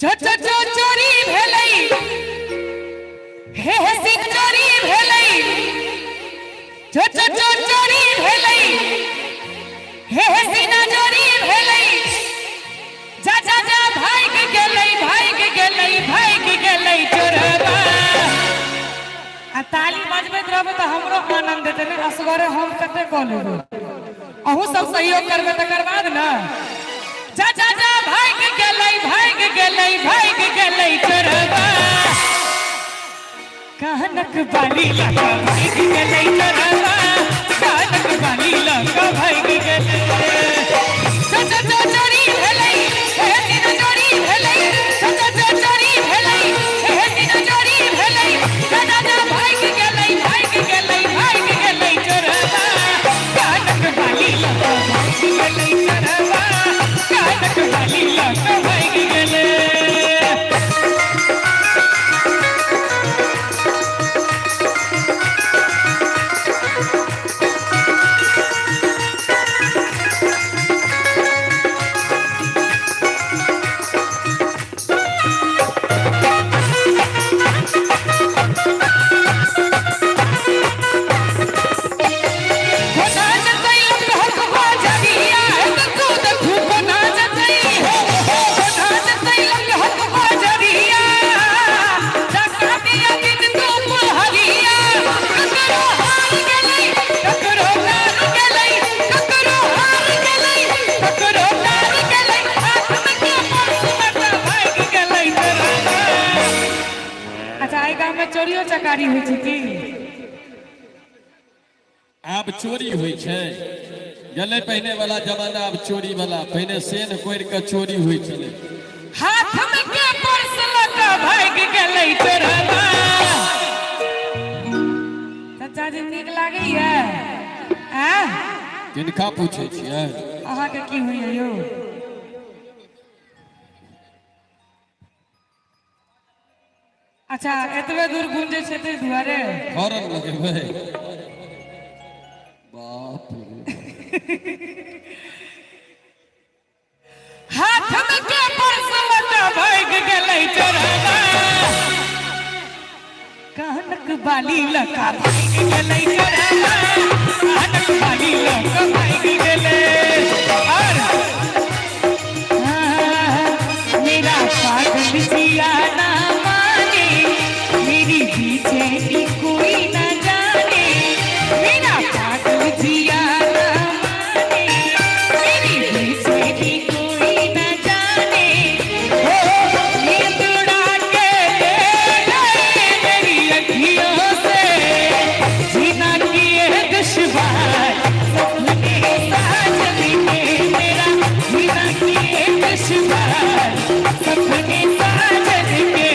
चोरी भेलै हे सिंह चोरी भेलै चोरी भेलै हे सीना चोरी भेलै जा जा जा भाग गेलै चोरबा आ ताली बजबैत रहबै त हमरो आनंद देतै ने असगरे हम कते क लेबै अहू सब सहयोग करबै तकर बाद न जा जा जा भाग गेलै चोरबा कानक बाली लगा भाग गेलै चोरबा कानक बाली लगा भाग गेलै चोरी भेलै हे सीना चोरी भेलै चोरी भेलै हे सीना चोरी भेलै जा जा जा भाग गेलै चोरबा कानक बाली लगा भाग गेलै चोरबा कानक बाली लगा भाग गेलै चोरियो चकारी होइ छै की आब चोरी होइ छै गले पहिने वाला जमाना अब चोरी वाला पहिने सेन कोरि के चोरी होइ छलै हाथ में के पर्स लगा भाग गेलै चोरबा चाचा जी नीक लागैया आ किनका पूछै छियै अहाँ के की होइया यौ अच्छा एतबे दूर गुंजे छै ते दुआरे हॉर्न लगेबै बाप हाथ में के पर्स लगा भाग गेलै चोरबा कानक बाली लगा भाग गेलै चोरबा कानक बाली लगा भाग गेलै और मेरा पागल जिया ना मेरी बेचैनी कोई न जाने मेरा पागल जिया न माने मेरी बेचैनी कोई न जाने हो नींद उड़ा के ले गए मेरी अखियों से जीना किए दुश्वार सपने साजन के मेरा जीना किए दुश्वार सपने साजन के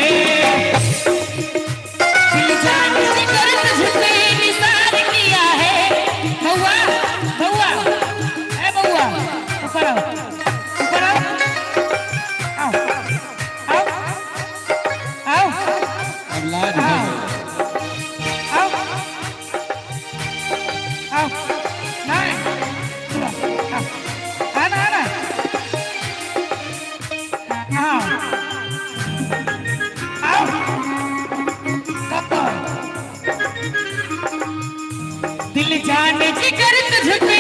दिल जान जिगर तुझ पे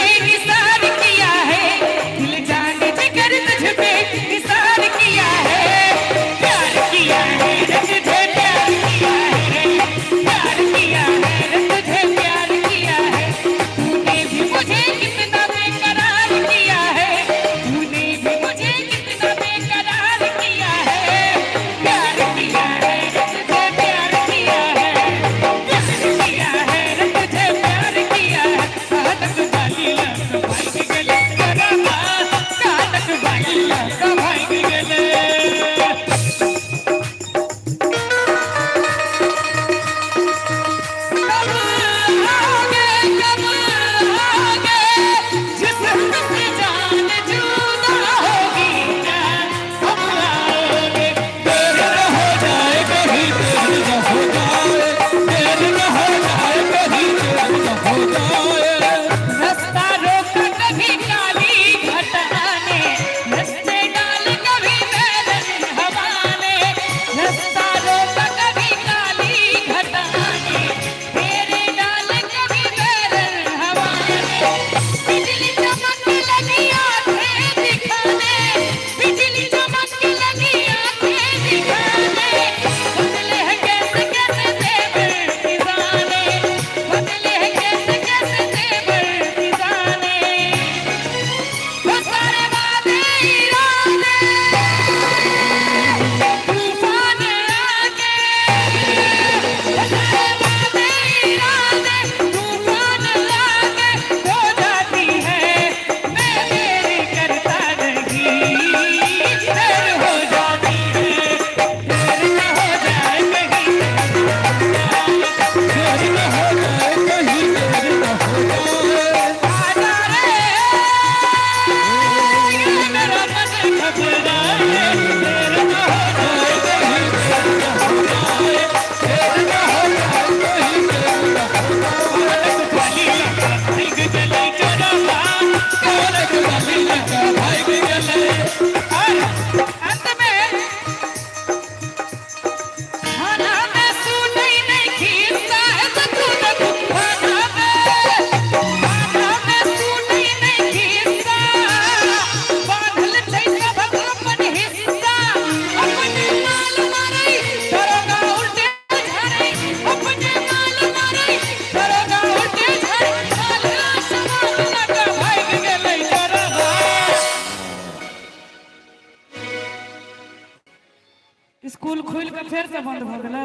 खुल के फिर से बंद हो गल।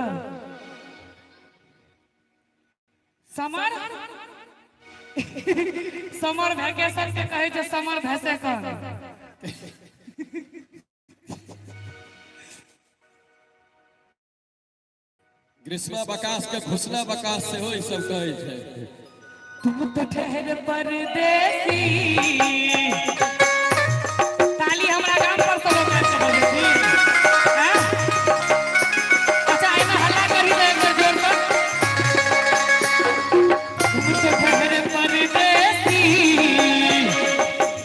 समर समर वैकेशन के कहे जे समर भैसे कर। ग्रीष्मा बकास के घुसना बकास से हो सब कहे छे। तुम तो ठहर परदेसी। ताली हमरा गांव पर सब लोग करके बोले थी। हां अच्छा एना हल्ला करी दे एक बार जोर कर। तुम तो ठहर परदेसी,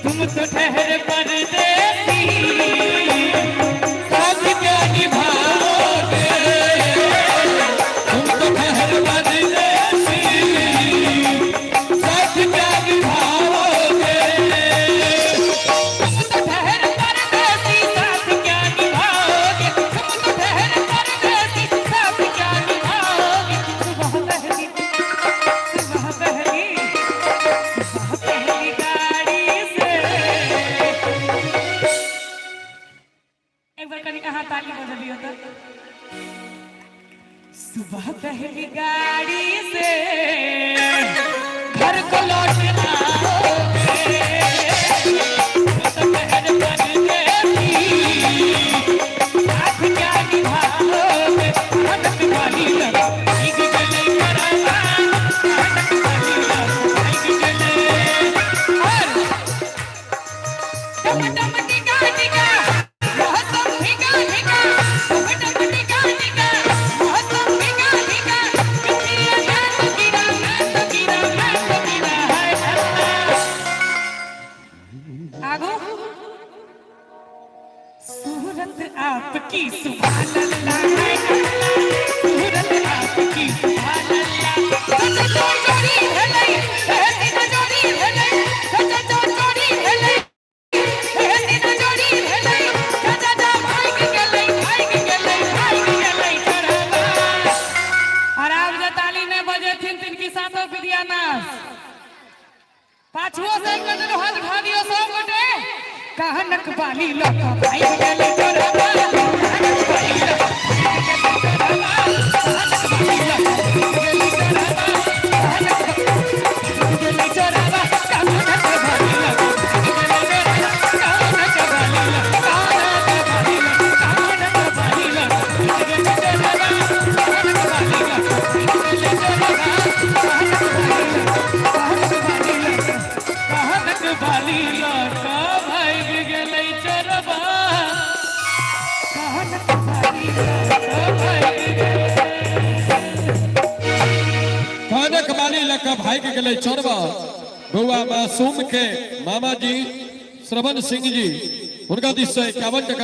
तुम तो ठहर परदेसी, साथ क्या निभाओगे, तुम तो ठहर परदेसी, साथ क्या निभाओगे, तुम तो ठहर परदेसी, साथ क्या निभाओगे, तुम तो ठहर परदेसी, साथ क्या निभाओगे। सुबह पहली गाड़ी से एक बार कहीं कहाँ ताली बजा दिया था। सुबह पहली गाड़ी से घर को लौटना आओगे, तो ठहर परदेसी, साथ क्या निभाओगे। हटक वाली लग भीग गले करवा, हटक वाली लग भीग गले और डम डम टिका टिका मौसम टिका टिका, डम डम टिका टिका मौसम टिका टिका, कितनी याद गिरा है अल्लाह। आगो सूरत आपकी सुभान अल्लाह है अल्लाह, सूरत आपकी सुभान अल्लाह। सच तो चोरी है नहीं, ऐसी न चोरी है नहीं, सच तो चोरी है नहीं, ऐसी न चोरी है नहीं, जा भाग गले चढ़वा। और आप जो ताली ने बजे थिन तिन की सातों पिदिया नाच पाछुओ से एक नजर हाथ उठा दियो सब गोटे। कहनक बाली लोग भाई गले चढ़वा, कहनक बाली लोग भाई गले चढ़वा, कहनक बाली लोग गले चढ़वा, कहनक गले चढ़वा, कहनक बाली लोग गले चढ़वा, कहनक बाली लोग, कहनक बाली लोग, कहनक बाली लोग गले चढ़वा, कहनक बाली लोग गले चढ़वा, कहनक बाली लोग, कहनक बाली लोग, कहनक बाली लोग भाई गले चढ़वा, कहनक बाली लोग भाई कनक बाली लक भाई के गले चढ़वा। बउआ मासूम के मामा जी श्रवण सिंह जी उनका 51 टका